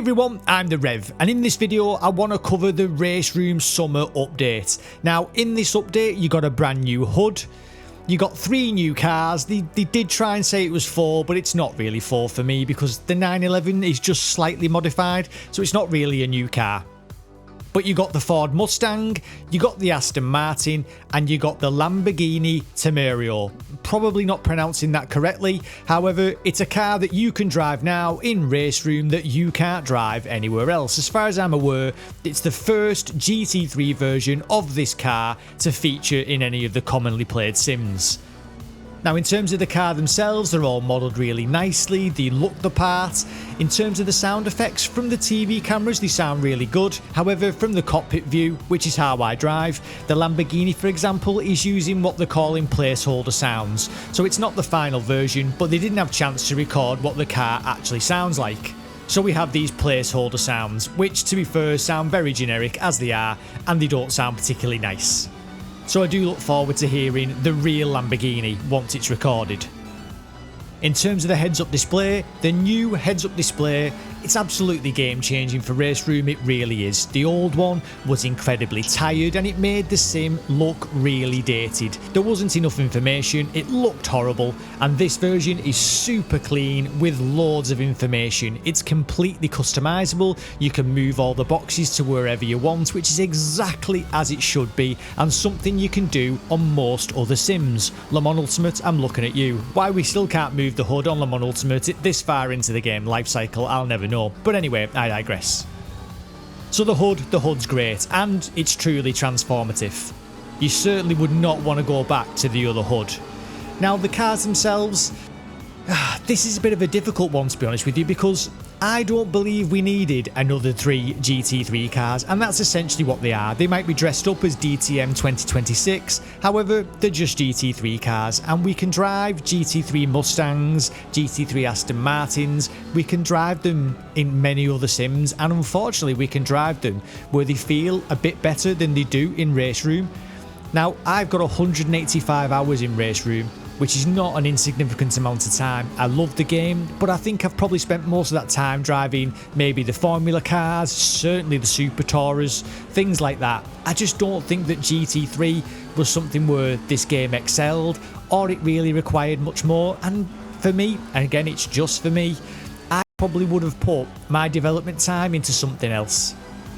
everyone, I'm the Rev, and in this video I want to cover the RaceRoom summer update. Now in this update you got a brand new HUD, you got 3 new cars. They did try and say it was 4, but it's not really 4 for me because the 911 is just slightly modified, so it's not really a new car. But you got the Ford Mustang, you got the Aston Martin, and you got the Lamborghini Temerario. Probably not pronouncing that correctly, however, it's a car that you can drive now in RaceRoom that you can't drive anywhere else. As far as I'm aware, it's the first GT3 version of this car to feature in any of the commonly played sims. Now in terms of the car themselves, they're all modelled really nicely, they look the part. In terms of the sound effects from the TV cameras, they sound really good. However, from the cockpit view, which is how I drive, the Lamborghini for example is using what they're calling placeholder sounds. So it's not the final version, but they didn't have a chance to record what the car actually sounds like. So we have these placeholder sounds, which to be fair sound very generic as they are, and they don't sound particularly nice. So I do look forward to hearing the real Lamborghini once it's recorded. In terms of the heads-up display, the new heads-up display, it's absolutely game-changing for RaceRoom, it really is. The old one was incredibly tired and it made the sim look really dated. There wasn't enough information, it looked horrible, and this version is super clean with loads of information. It's completely customizable, you can move all the boxes to wherever you want, which is exactly as it should be, and something you can do on most other sims. Le Mans Ultimate, I'm looking at you. Why we still can't move the HUD on Le Mans Ultimate this far into the game lifecycle, I'll never know. But anyway, I digress. So the HUD's great, and it's truly transformative. You certainly would not want to go back to the other HUD. Now the cars themselves, this is a bit of a difficult one to be honest with you, because I don't believe we needed another 3 GT3 cars, and that's essentially what they are. They might be dressed up as DTM 2026, however, they're just GT3 cars, and we can drive GT3 Mustangs, GT3 Aston Martins, we can drive them in many other sims, and unfortunately we can drive them where they feel a bit better than they do in RaceRoom. Now, I've got 185 hours in RaceRoom, which is not an insignificant amount of time. I love the game, but I think I've probably spent most of that time driving maybe the Formula cars, certainly the Super Tourers, things like that. I just don't think that GT3 was something where this game excelled, or it really required much more, and for me, and again it's just for me, I probably would have put my development time into something else.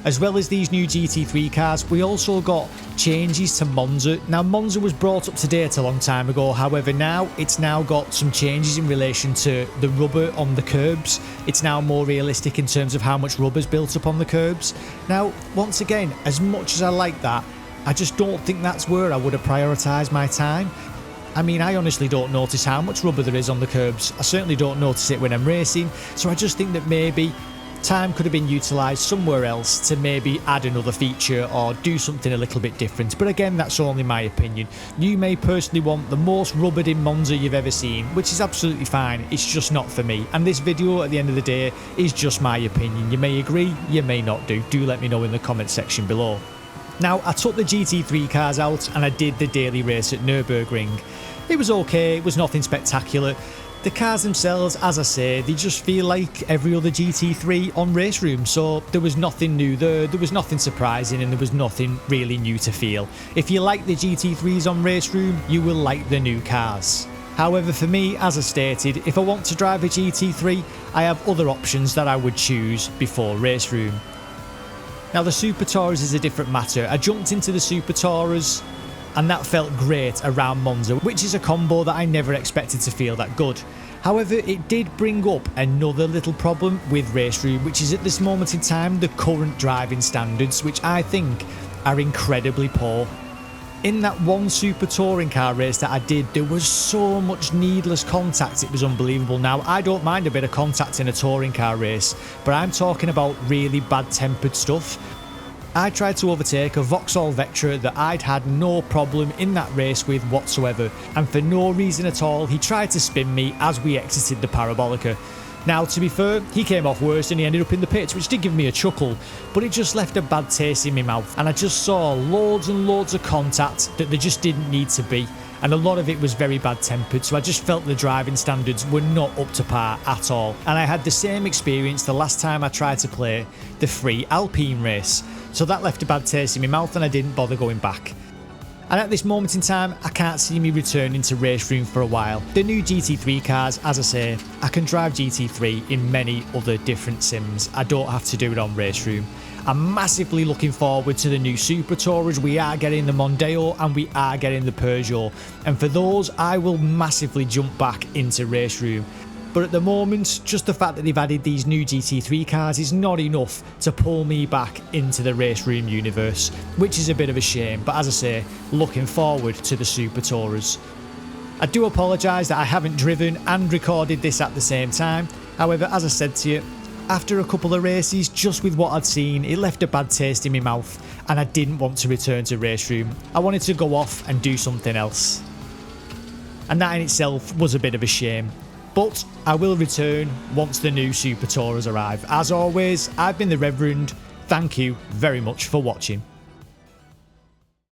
As well as these new GT3 cars, we also got changes to Monza. Now Monza was brought up to date a long time ago, however now it's now got some changes in relation to the rubber on the curbs. It's now more realistic in terms of how much rubber's built up on the curbs. Now once again, as much as I like that, I just don't think that's where I would have prioritised my time. I mean, I honestly don't notice how much rubber there is on the curbs. I certainly don't notice it when I'm racing, so I just think that maybe time could have been utilised somewhere else to maybe add another feature or do something a little bit different. But again, that's only my opinion. You may personally want the most rubbered in Monza you've ever seen, which is absolutely fine. It's just not for me. And this video at the end of the day is just my opinion. You may agree, you may not do. Do let me know in the comment section below. Now, I took the GT3 cars out and I did the daily race at Nürburgring. It was okay, it was nothing spectacular. The cars themselves, as I say, they just feel like every other GT3 on RaceRoom, so there was nothing new there was nothing surprising, and there was nothing really new to feel. If you like the GT3s on RaceRoom, you will like the new cars. However, for me, as I stated, if I want to drive a GT3, I have other options that I would choose before RaceRoom. Now the Super Tourers is a different matter. I jumped into the Super Tourers and that felt great around Monza, which is a combo that I never expected to feel that good. However, it did bring up another little problem with RaceRoom, which is at this moment in time the current driving standards, which I think are incredibly poor. In that one Super Touring car race that I did, there was so much needless contact, it was unbelievable. Now, I don't mind a bit of contact in a touring car race, but I'm talking about really bad-tempered stuff. I tried to overtake a Vauxhall Vectra that I'd had no problem in that race with whatsoever, and for no reason at all he tried to spin me as we exited the Parabolica. Now to be fair, he came off worse and he ended up in the pits, which did give me a chuckle, but it just left a bad taste in my mouth, and I just saw loads and loads of contact that there just didn't need to be. and a lot of it was very bad tempered, so I just felt the driving standards were not up to par at all. And I had the same experience the last time I tried to play the free Alpine race, so that left a bad taste in my mouth and I didn't bother going back. And at this moment in time, I can't see me returning to RaceRoom for a while. The new GT3 cars, as I say, I can drive GT3 in many other different sims. I don't have to do it on RaceRoom. I'm massively looking forward to the new Super Tourers. We are getting the Mondeo and we are getting the Peugeot. And for those, I will massively jump back into RaceRoom. But at the moment, just the fact that they've added these new GT3 cars is not enough to pull me back into the RaceRoom universe, which is a bit of a shame, but as I say, looking forward to the Super Tourers. I do apologise that I haven't driven and recorded this at the same time. However, as I said to you, after a couple of races, just with what I'd seen, it left a bad taste in my mouth and I didn't want to return to RaceRoom. I wanted to go off and do something else. And that in itself was a bit of a shame. But I will return once the new Super Tourers arrive. As always, I've been the Reverend. Thank you very much for watching.